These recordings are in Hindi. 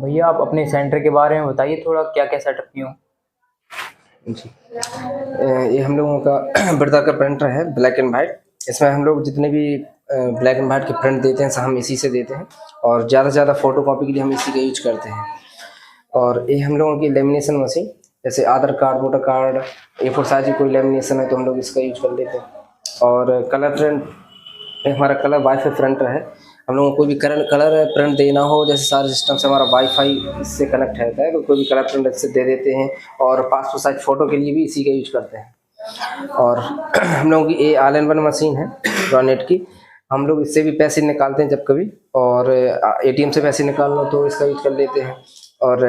भैया आप अपने सेंटर के बारे में बताइए थोड़ा, क्या क्या सेटअप किए हो। जी। ये हम लोगों का बर्दा का प्रिंटर है, ब्लैक एंड वाइट। इसमें हम लोग जितने भी ब्लैक एंड वाइट के प्रिंट देते हैं सब हम इसी से देते हैं, और ज़्यादा से ज़्यादा फ़ोटो कॉपी के लिए हम इसी का यूज करते हैं। और ये हम लोगों की लेमिनेशन मशीन, जैसे Aadhaar card, voter card, A4 size की कोई लेमिनेशन है तो हम लोग इसका यूज कर लेते हैं। और कलर प्रिंट, हमारा कलर वाईफाई प्रिंटर है। हम लोगों को कोई भी कलर प्रिंट देना हो, जैसे सारे सिस्टम से हमारा वाईफाई इससे कनेक्ट रहता है, तो कोई भी कलर प्रिंट इससे दे देते हैं। और पासपोर्ट साइज फ़ोटो के लिए भी इसी का यूज करते हैं। और हम लोगों की ये ऑल इन वन मशीन है रॉनेट की। हम लोग इससे भी पैसे निकालते हैं जब कभी, और ATM से पैसे निकालना तो इसका यूज कर लेते हैं। और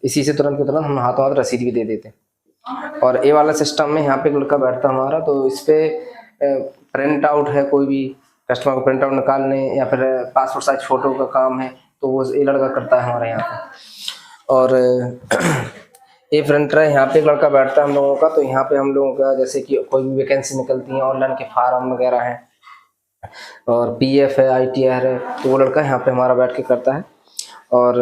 इसी से तुरंत के तुरंत हम हाथों हाथ रसीद भी दे देते हैं। और ये वाला सिस्टम में यहाँ पे एक लड़का बैठता हमारा, तो इस पर प्रिंट आउट है, कोई भी कस्टमर को प्रिंट आउट निकालने या फिर पासपोर्ट साइज फ़ोटो का काम है तो वो ये लड़का करता है हमारे यहाँ पे। और ये प्रिंटर है, यहाँ पे एक लड़का बैठता है हम लोगों का, तो यहाँ पे हम लोगों का जैसे कि कोई भी वैकेंसी निकलती है, ऑनलाइन के फार्म वगैरह हैं, और PF है, ITR है, तो वो लड़का यहाँ पे हमारा बैठ के करता है। और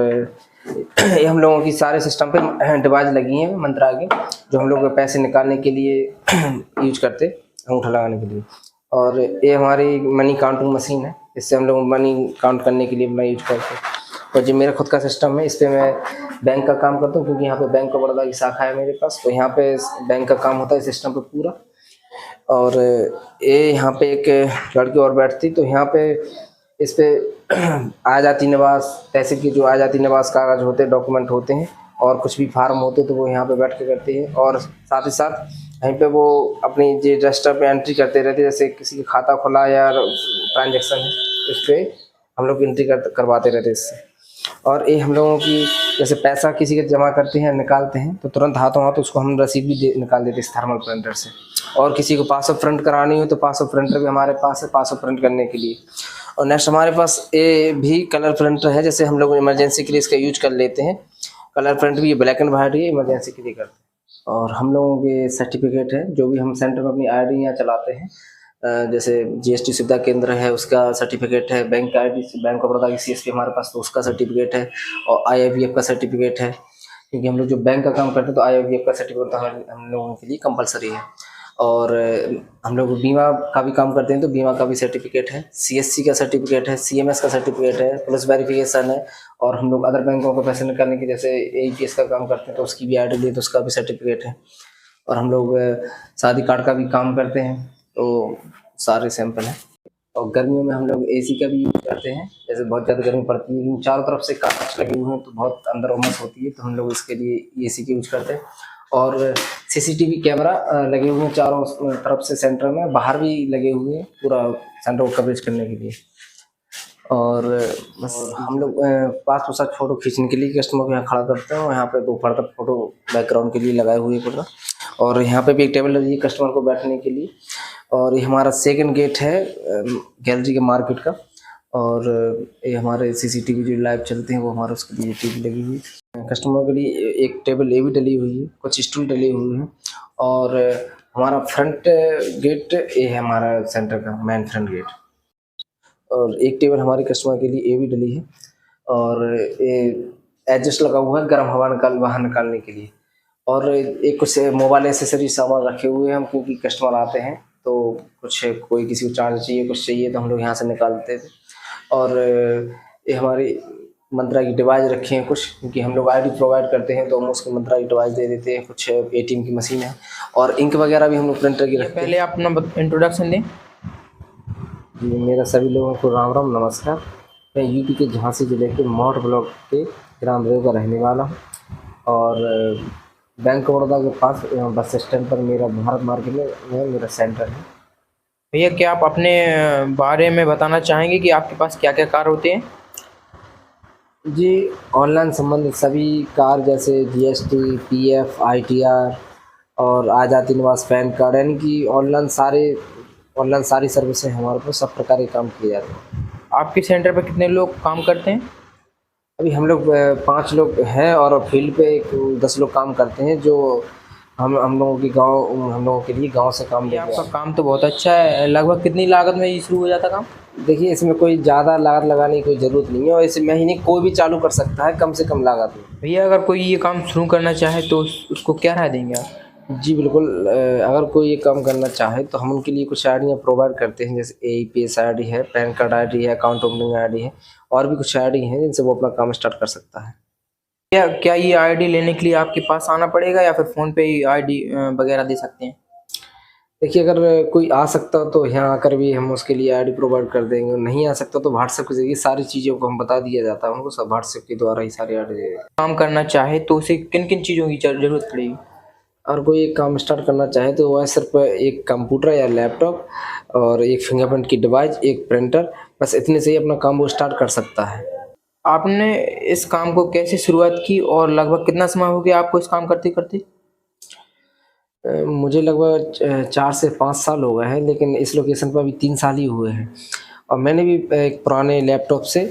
ये हम लोगों की सारे सिस्टम पे डिवाइस लगी हैं मंत्रा की, जो हम लोग पैसे निकालने के लिए यूज करते, अंगूठा लगाने के लिए। और ये हमारी मनी काउंटिंग मशीन है, इससे हम लोग मनी काउंट करने के लिए अपना यूज करते हैं। और जो मेरा खुद का सिस्टम है, इस पर मैं बैंक का काम करता हूँ, क्योंकि यहाँ पे बैंक ऑफ बड़ौदा की शाखा है मेरे पास, तो यहाँ पे बैंक का काम होता है सिस्टम पे पूरा। और ये यहाँ पे एक लड़की और बैठती, तो यहाँ पे इस पे आजाती निवास, तहसील की जो आजाती निवास कागज होते हैं, डॉक्यूमेंट होते हैं, और कुछ भी फार्म होते तो वो यहाँ पे बैठ के करती है। और साथ ही साथ यहीं पे वो अपनी जो रजिस्टर पे एंट्री करते रहते, जैसे किसी का खाता खुला या ट्रांजेक्शन है, इस पर हम लोग एंट्री करवाते रहते इससे। और ये हम लोगों की जैसे पैसा किसी के जमा करते हैं, निकालते हैं, तो तुरंत हाथों हाथ उसको हम रसीद भी निकाल देते इस थर्मल प्रिंटर से। और किसी को पासवर्ड प्रिंट करानी हो तो पासवर्ड प्रिंटर भी हमारे पास है, पासवर्ड प्रिंट करने के लिए। और नेक्स्ट हमारे पास ये भी कलर प्रिंटर है, जैसे हम लोग इमरजेंसी के लिए इसका यूज कर लेते हैं। कलर प्रिंट भी ये black and white he emergency के लिए करते हैं। और हम लोगों के सर्टिफिकेट है, जो भी हम सेंटर में अपनी ID यहाँ चलाते हैं, जैसे GST सुविधा केंद्र है उसका सर्टिफिकेट है, बैंक का ID, बैंक ऑफ बड़ौदा की CSP हमारे पास, तो उसका सर्टिफिकेट है। और IIBF का सर्टिफिकेट है, क्योंकि हम लोग जो बैंक का काम करते हैं तो IIBF का सर्टिफिकेट हम लोगों के लिए कंपलसरी है। और हम लोग बीमा का भी काम करते हैं, तो बीमा का भी सर्टिफिकेट है, CSC का सर्टिफिकेट है, CMS का सर्टिफिकेट है, पुलिस वेरिफिकेशन है। और हम लोग अदर बैंकों को पैसे निकालने की, जैसे AEPS का काम करते हैं तो उसकी भी ID लिए, तो उसका भी सर्टिफिकेट है। और हम लोग शादी कार्ड का भी काम करते हैं, तो सारे सैंपल हैं। और गर्मियों में हम लोग AC का भी यूज करते हैं, जैसे बहुत ज़्यादा गर्मी पड़ती है, चारों तरफ से कांच लगे हुए हैं तो बहुत अंदर उमस होती है, तो हम लोग इसके लिए AC का यूज करते हैं। और CCTV कैमरा लगे हुए हैं चारों तरफ से सेंटर में, बाहर भी लगे हुए हैं पूरा सेंटर को कवरेज करने के लिए। और बस हम लोग पासपोर्ट साइज फ़ोटो खींचने के लिए कस्टमर को यहाँ खड़ा करते हैं, और यहाँ पे 2 पर्दा फ़ोटो बैकग्राउंड के लिए लगाए हुए पूरा। और यहाँ पे भी एक टेबल लगी है कस्टमर को बैठने के लिए। और ये हमारा सेकंड गेट है गैलरी के मार्केट का। और ये हमारे CCTV जो लाइव चलते हैं वो हमारे उसके लिए TV लगी हुई है। कस्टमर के लिए एक टेबल ये भी डली हुई है, कुछ स्टूल डले हुए हैं। और हमारा फ्रंट गेट ये है हमारा सेंटर का मेन फ्रंट गेट। और एक टेबल हमारे कस्टमर के लिए ये भी डली है। और ये एडजस्ट लगा हुआ है गर्म हवा बाहर निकालने के लिए। और एक कुछ मोबाइल एसेसरी सामान रखे हुए हैं हम, क्योंकि कस्टमर आते हैं तो कुछ कोई किसी को चार्ज चाहिए, कुछ चाहिए, तो हम लोग यहाँ से निकालते थे। और ये हमारी मंत्रा की डिवाइस रखे हैं कुछ, क्योंकि हम लोग ID प्रोवाइड करते हैं तो हम उसको मंत्रा की डिवाइस दे देते हैं। कुछ ATM की मशीन है, और इंक वगैरह भी हम लोग प्रिंटर की रखते हैं। पहले आप अपना इंट्रोडक्शन दें। जी, मेरा सभी लोगों को राम राम नमस्कार। मैं UP के झांसी जिले के मौठ ब्लॉक के ग्राम रेव का रहने वाला हूँ। और बैंक ऑफ बड़ौदा के पास बस स्टैंड पर मेरा भारत मार्केट में मेरा सेंटर है। भैया क्या आप अपने बारे में बताना चाहेंगे कि आपके पास क्या क्या कार होते हैं। जी, ऑनलाइन संबंधित सभी कार्य, जैसे GST, PF, ITR और आजादी निवास, पैन कार्ड, यानी कि ऑनलाइन सारी सर्विसें हमारे पास सब प्रकार के काम किए जाते हैं। आपके सेंटर पर कितने लोग काम करते हैं। अभी हम लोग 5 लोग हैं, और फील्ड पे 10 लोग काम करते हैं, जो हम लोगों की गाँव हम लोगों के लिए गाँव से काम ये लेके आपका आए। काम तो बहुत अच्छा है। लगभग कितनी लागत में ये शुरू हो जाता काम? देखिए इसमें कोई ज़्यादा लागत लगाने की कोई ज़रूरत नहीं है और इसे महीने कोई भी चालू कर सकता है कम से कम लागत में। भैया अगर कोई ये काम शुरू करना चाहे तो उसको क्या राय देंगे आप? जी बिल्कुल, अगर कोई ये काम करना चाहे तो हम उनके लिए कुछ आइडियाँ प्रोवाइड करते हैं, जैसे एईपीएस आईडी है, पैन कार्ड आईडी है, अकाउंट ओपनिंग आईडी है और भी कुछ आईडी हैं जिनसे वो अपना काम स्टार्ट कर सकता है। क्या क्या ये आईडी लेने के लिए आपके पास आना पड़ेगा या फिर फ़ोन पे ही आईडी वगैरह दे सकते हैं? देखिए अगर कोई आ सकता हो तो यहाँ आकर भी हम उसके लिए आईडी प्रोवाइड कर देंगे, नहीं आ सकता तो व्हाट्सएप के ज़रिए सारी चीज़ों को हम बता दिया जाता है उनको, सब व्हाट्सएप के द्वारा ही सारी आईडी दे। काम करना चाहे तो उसे किन-किन चीज़ों की ज़रूरत पड़ेगी? और कोई एक काम स्टार्ट करना चाहे तो वह सिर्फ एक कंप्यूटर या लैपटॉप और एक फिंगरप्रिंट की डिवाइस, एक प्रिंटर, बस इतने से ही अपना काम वो स्टार्ट कर सकता है। आपने इस काम को कैसे शुरुआत की और लगभग कितना समय हो गया आपको इस काम करते-करते? मुझे लगभग 4 से 5 साल हो गए हैं, लेकिन इस लोकेशन पर अभी 3 साल ही हुए हैं और मैंने भी एक पुराने लैपटॉप से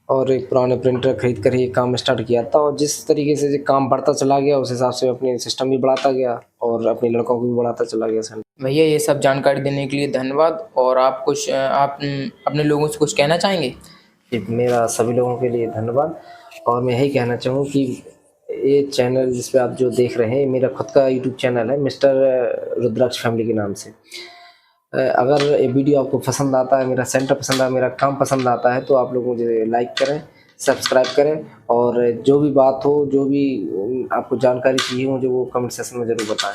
और एक पुराने प्रिंटर खरीद कर ही काम स्टार्ट किया था और जिस तरीके से काम बढ़ता चला गया उस हिसाब से अपने सिस्टम भी बढ़ाता गया और अपने लड़कों को भी बढ़ाता चला गया सर। भैया ये सब जानकारी देने के लिए धन्यवाद। और आप कुछ आप अपने लोगों से कुछ कहना चाहेंगे? जी, मेरा सभी लोगों के लिए धन्यवाद और मैं यही कहना चाहूँ कि ये चैनल जिस पे आप जो देख रहे हैं मेरा खुद का यूट्यूब चैनल है, मिस्टर रुद्राक्ष फैमिली के नाम से। अगर ये वीडियो आपको पसंद आता है, मेरा सेंटर पसंद है, मेरा काम पसंद आता है तो आप लोग मुझे लाइक करें, सब्सक्राइब करें और जो भी बात हो, जो भी आपको जानकारी चाहिए मुझे वो कमेंट सेक्शन में ज़रूर बताएं।